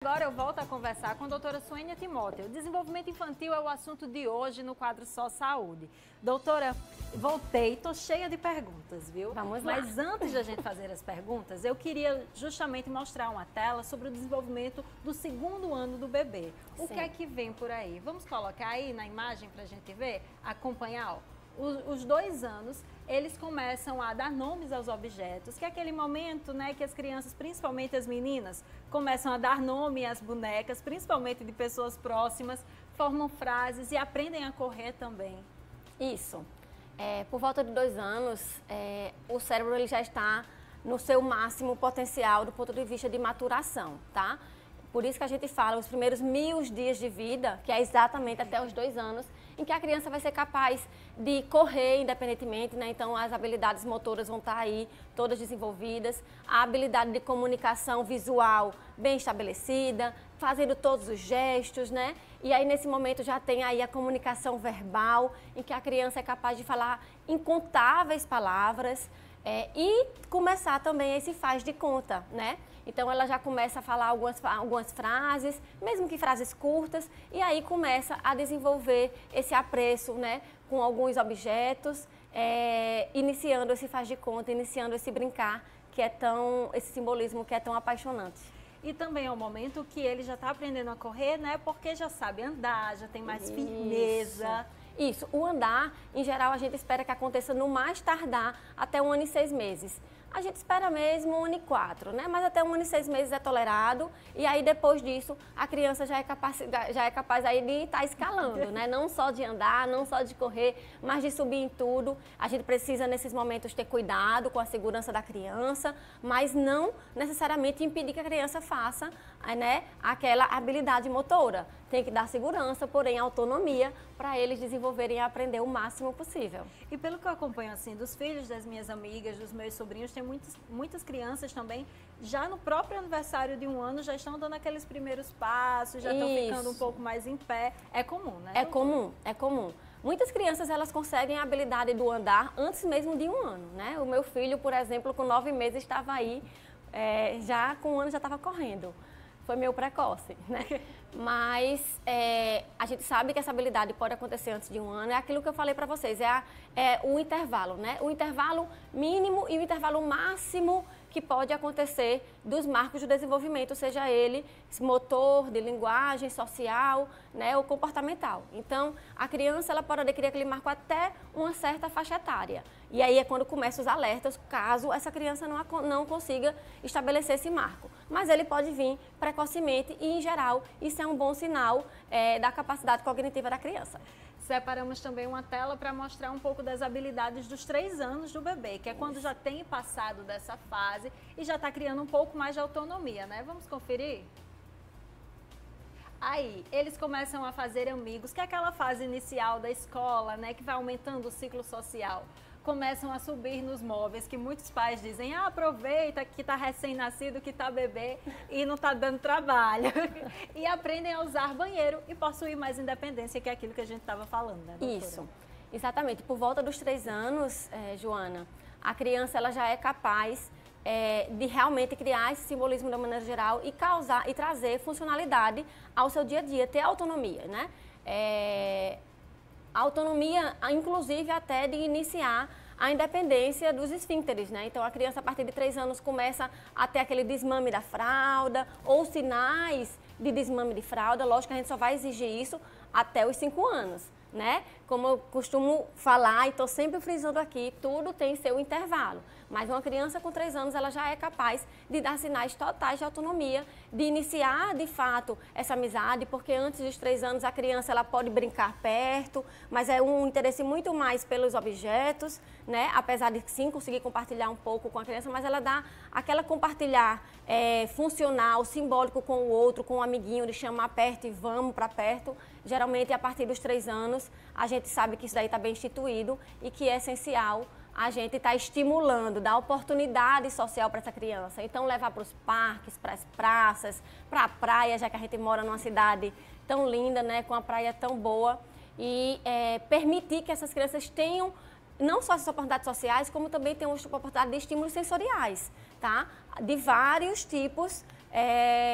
Agora eu volto a conversar com a doutora Suênia Timóteo. O desenvolvimento infantil é o assunto de hoje no quadro Só Saúde. Doutora, voltei, tô cheia de perguntas, viu? Vamos lá. Mas antes de a gente fazer as perguntas, eu queria justamente mostrar uma tela sobre o desenvolvimento do segundo ano do bebê. O Sim. que é que vem por aí? Vamos colocar aí na imagem pra gente ver, acompanhar, ó. Os 2 anos, eles começam a dar nomes aos objetos, que é aquele momento, né, que as crianças, principalmente as meninas, começam a dar nome às bonecas, principalmente de pessoas próximas, formam frases e aprendem a correr também. Isso. Por volta de 2 anos, o cérebro ele já está no seu máximo potencial do ponto de vista de maturação, tá? Por isso que a gente fala os primeiros 1000 dias de vida, que é exatamente até os 2 anos, em que a criança vai ser capaz de correr independentemente, né? Então as habilidades motoras vão estar aí todas desenvolvidas, a habilidade de comunicação visual bem estabelecida, fazendo todos os gestos, né? E aí nesse momento já tem aí a comunicação verbal, em que a criança é capaz de falar incontáveis palavras e começar também esse faz de conta, né? Então ela já começa a falar algumas frases, mesmo que frases curtas, e aí começa a desenvolver esse apreço, né, com alguns objetos, iniciando esse faz de conta, iniciando esse brincar, que é esse simbolismo que é tão apaixonante. E também é o momento que ele já está aprendendo a correr, né, porque já sabe andar, já tem mais firmeza. Isso, o andar, em geral, a gente espera que aconteça no mais tardar até 1 ano e 6 meses. A gente espera mesmo 1 ano e 4, né? Mas até 1 ano e 6 meses é tolerado. E aí, depois disso, a criança já é capaz aí de estar escalando, né? Não só de andar, não só de correr, mas de subir em tudo. A gente precisa, nesses momentos, ter cuidado com a segurança da criança, mas não necessariamente impedir que a criança faça, né, aquela habilidade motora. Tem que dar segurança, porém autonomia, para eles desenvolverem e aprender o máximo possível. E pelo que eu acompanho, assim, dos filhos das minhas amigas, dos meus sobrinhos, tem muitas crianças também, já no próprio aniversário de 1 ano, já estão dando aqueles primeiros passos, já estão ficando um pouco mais em pé. É comum, né? É comum, é comum. Muitas crianças, elas conseguem a habilidade do andar antes mesmo de 1 ano, né? O meu filho, por exemplo, com 9 meses estava aí, já com 1 ano já estava correndo. Foi meio precoce, né? Mas a gente sabe que essa habilidade pode acontecer antes de 1 ano. É aquilo que eu falei para vocês, é o intervalo, né? O intervalo mínimo e o intervalo máximo que pode acontecer dos marcos do desenvolvimento, seja ele motor, de linguagem, social, né, ou comportamental. Então, a criança ela pode adquirir aquele marco até uma certa faixa etária. E aí é quando começam os alertas, caso essa criança não consiga estabelecer esse marco. Mas ele pode vir precocemente e, em geral, isso é um bom sinal da capacidade cognitiva da criança. Separamos também uma tela para mostrar um pouco das habilidades dos 3 anos do bebê, que é quando já tem passado dessa fase e já está criando um pouco mais de autonomia, né? Vamos conferir? Aí, eles começam a fazer amigos, que é aquela fase inicial da escola, né? Que vai aumentando o ciclo social. Começam a subir nos móveis, que muitos pais dizem, aproveita que está recém-nascido, que está bebê e não está dando trabalho. E aprendem a usar banheiro e possuir mais independência, que é aquilo que a gente estava falando, né, doutora? Isso, exatamente. Por volta dos 3 anos, Joana, a criança ela já é capaz de realmente criar esse simbolismo da maneira geral e trazer funcionalidade ao seu dia a dia, ter autonomia, né? Autonomia, inclusive, até de iniciar a independência dos esfíncteres, né? Então, a criança, a partir de 3 anos, começa a ter aquele desmame da fralda ou sinais de desmame de fralda. Lógico que a gente só vai exigir isso até os 5 anos, né? Como eu costumo falar e estou sempre frisando aqui, tudo tem seu intervalo. Mas uma criança com 3 anos, ela já é capaz de dar sinais totais de autonomia, de iniciar, de fato, essa amizade, porque antes dos 3 anos a criança ela pode brincar perto, mas é um interesse muito mais pelos objetos, né? Apesar de sim conseguir compartilhar um pouco com a criança, mas ela dá aquela compartilhar funcional, simbólico com o outro, com o amiguinho, de chamar perto e vamos para perto. Geralmente, a partir dos 3 anos, a gente sabe que isso daí está bem instituído e que é essencial a gente estar estimulando, dar oportunidade social para essa criança. Então, levar para os parques, para as praças, para a praia, já que a gente mora numa cidade tão linda, né, com a praia tão boa, e permitir que essas crianças tenham não só essas oportunidades sociais, como também tenham oportunidade de estímulos sensoriais, tá? De vários tipos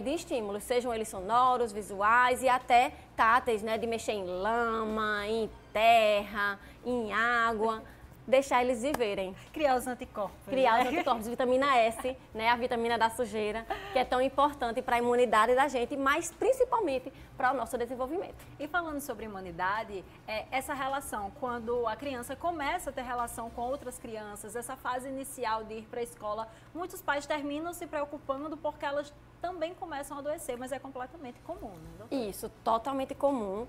de estímulos, sejam eles sonoros, visuais e até táteis, né, de mexer em lama, em terra, em água, deixar eles viverem. Criar os anticorpos. Criar os anticorpos, vitamina S, né, a vitamina da sujeira, que é tão importante para a imunidade da gente, mas principalmente para o nosso desenvolvimento. E falando sobre imunidade, essa relação, quando a criança começa a ter relação com outras crianças, essa fase inicial de ir para a escola, muitos pais terminam se preocupando porque elas também começam a adoecer, mas é completamente comum, né, doutora? Isso, totalmente comum.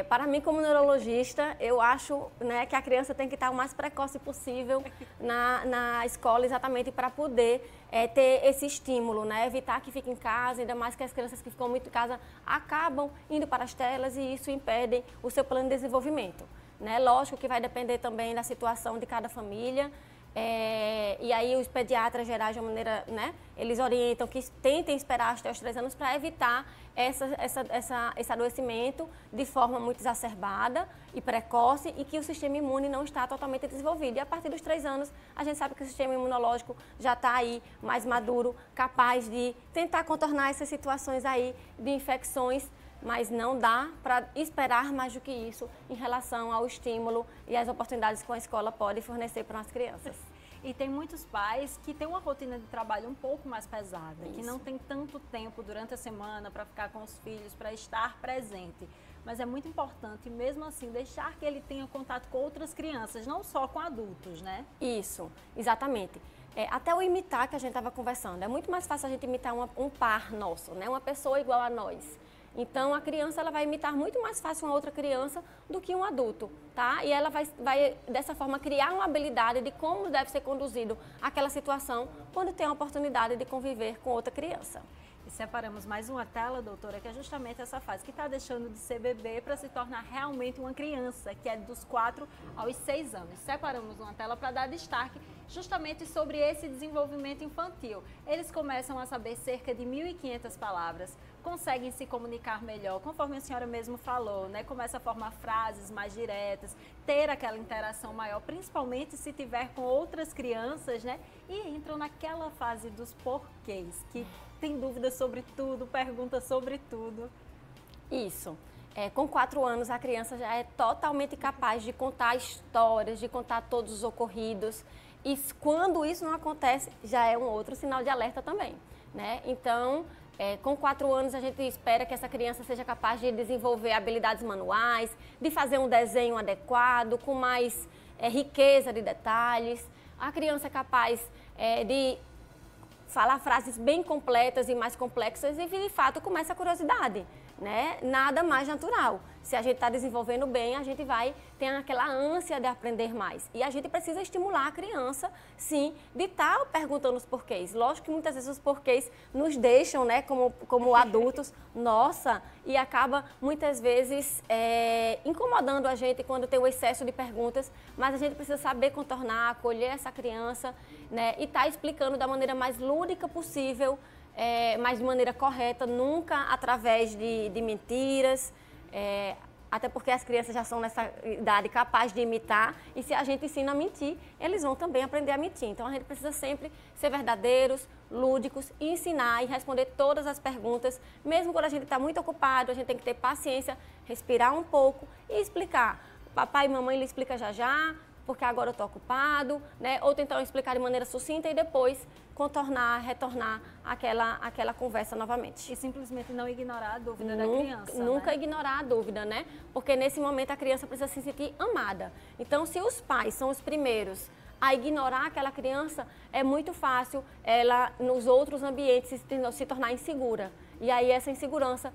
Para mim, como neurologista, eu acho, né, que a criança tem que estar o mais precoce possível na escola, exatamente para poder ter esse estímulo, né, evitar que fique em casa, ainda mais que as crianças que ficam muito em casa acabam indo para as telas e isso impede o seu plano de desenvolvimento, né? Lógico que vai depender também da situação de cada família. E aí os pediatras gerais, de uma maneira, né, eles orientam que tentem esperar até os 3 anos para evitar esse adoecimento de forma muito exacerbada e precoce e que o sistema imune não está totalmente desenvolvido. E a partir dos 3 anos, a gente sabe que o sistema imunológico já está aí mais maduro, capaz de tentar contornar essas situações aí de infecções, mas não dá para esperar mais do que isso em relação ao estímulo e às oportunidades que a escola pode fornecer para as crianças. E tem muitos pais que têm uma rotina de trabalho um pouco mais pesada, que não tem tanto tempo durante a semana para ficar com os filhos, para estar presente. Mas é muito importante, mesmo assim, deixar que ele tenha contato com outras crianças, não só com adultos, né? Isso, exatamente. Até o imitar que a gente estava conversando, é muito mais fácil a gente imitar um par nosso, né? Uma pessoa igual a nós. Então, a criança ela vai imitar muito mais fácil uma outra criança do que um adulto, tá? E ela vai dessa forma, criar uma habilidade de como deve ser conduzido aquela situação quando tem a oportunidade de conviver com outra criança. E separamos mais uma tela, doutora, que é justamente essa fase que está deixando de ser bebê para se tornar realmente uma criança, que é dos 4 aos 6 anos. Separamos uma tela para dar destaque justamente sobre esse desenvolvimento infantil. Eles começam a saber cerca de 1.500 palavras, conseguem se comunicar melhor, conforme a senhora mesmo falou, né? Começa a formar frases mais diretas, ter aquela interação maior, principalmente se tiver com outras crianças, né? E entram naquela fase dos porquês, que tem dúvidas sobre tudo, pergunta sobre tudo. Isso. Com 4 anos, a criança já é totalmente capaz de contar histórias, de contar todos os ocorridos. E quando isso não acontece, já é um outro sinal de alerta também, né? Então, com 4 anos, a gente espera que essa criança seja capaz de desenvolver habilidades manuais, de fazer um desenho adequado, com mais riqueza de detalhes. A criança é capaz de falar frases bem completas e mais complexas e, de fato, começa a curiosidade, né? Nada mais natural. Se a gente está desenvolvendo bem, a gente vai ter aquela ânsia de aprender mais. E a gente precisa estimular a criança, sim, de estar perguntando os porquês. Lógico que muitas vezes os porquês nos deixam, né, como adultos, nossa, e acaba muitas vezes incomodando a gente quando tem o excesso de perguntas, mas a gente precisa saber contornar, acolher essa criança, né, e estar explicando da maneira mais lúdica possível, mas de maneira correta, nunca através de mentiras, até porque as crianças já são nessa idade capaz de imitar e se a gente ensina a mentir, eles vão também aprender a mentir. Então a gente precisa sempre ser verdadeiros, lúdicos e ensinar e responder todas as perguntas, mesmo quando a gente está muito ocupado, a gente tem que ter paciência, respirar um pouco e explicar. Papai e mamãe lhe explica já já, porque agora eu estou ocupado, né? Ou tentar explicar de maneira sucinta e depois contornar, retornar aquela conversa novamente. E simplesmente não ignorar a dúvida da criança, Nunca né? ignorar a dúvida, né? Porque nesse momento a criança precisa se sentir amada. Então, se os pais são os primeiros a ignorar aquela criança, é muito fácil ela, nos outros ambientes, se tornar insegura. E aí essa insegurança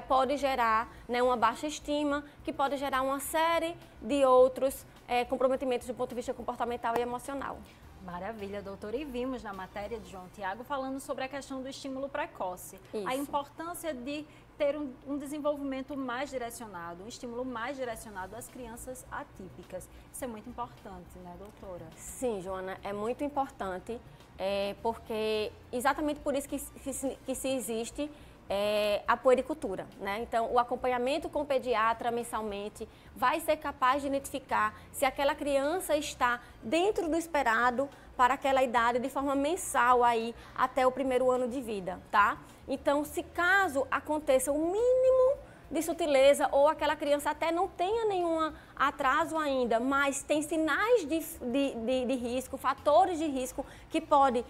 pode gerar, né, uma baixa estima, que pode gerar uma série de outros comprometimentos do ponto de vista comportamental e emocional. Maravilha, doutora. E vimos na matéria de João Tiago falando sobre a questão do estímulo precoce. Isso. A importância de ter um desenvolvimento mais direcionado, um estímulo mais direcionado às crianças atípicas. Isso é muito importante, né, doutora? Sim, Joana, é muito importante, porque exatamente por isso que se existe a puericultura, né? Então, o acompanhamento com o pediatra mensalmente vai ser capaz de identificar se aquela criança está dentro do esperado para aquela idade de forma mensal aí até o primeiro ano de vida, tá? Então, se caso aconteça o mínimo de sutileza ou aquela criança até não tenha nenhum atraso ainda, mas tem sinais de risco, fatores de risco que pode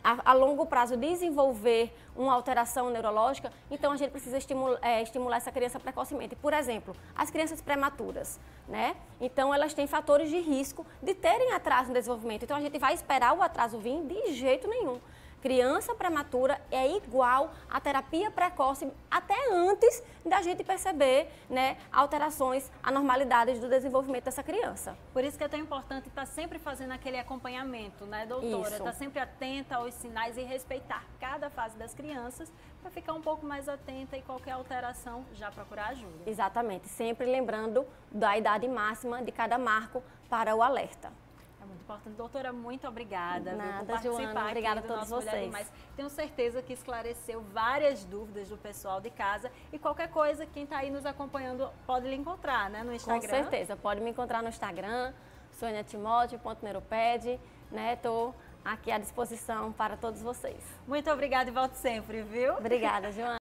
a longo prazo desenvolver uma alteração neurológica, então a gente precisa estimular essa criança precocemente. Por exemplo, as crianças prematuras, né? Então elas têm fatores de risco de terem atraso no desenvolvimento, então a gente vai esperar o atraso vir de jeito nenhum. Criança prematura é igual à terapia precoce até antes da gente perceber, né, alterações, anormalidades do desenvolvimento dessa criança. Por isso que é tão importante estar sempre fazendo aquele acompanhamento, né, doutora? Estar sempre atenta aos sinais e respeitar cada fase das crianças para ficar um pouco mais atenta e qualquer alteração já procurar ajuda. Exatamente, sempre lembrando da idade máxima de cada marco para o alerta. É muito importante. Doutora, muito obrigada por Nada, participar Joana, obrigada a todos vocês. Mas tenho certeza que esclareceu várias dúvidas do pessoal de casa e qualquer coisa, quem está aí nos acompanhando pode lhe encontrar, né, no Instagram? Com certeza, pode me encontrar no Instagram, soniatimoteo.neuroped, né, estou aqui à disposição para todos vocês. Muito obrigada e volto sempre, viu? Obrigada, Joana.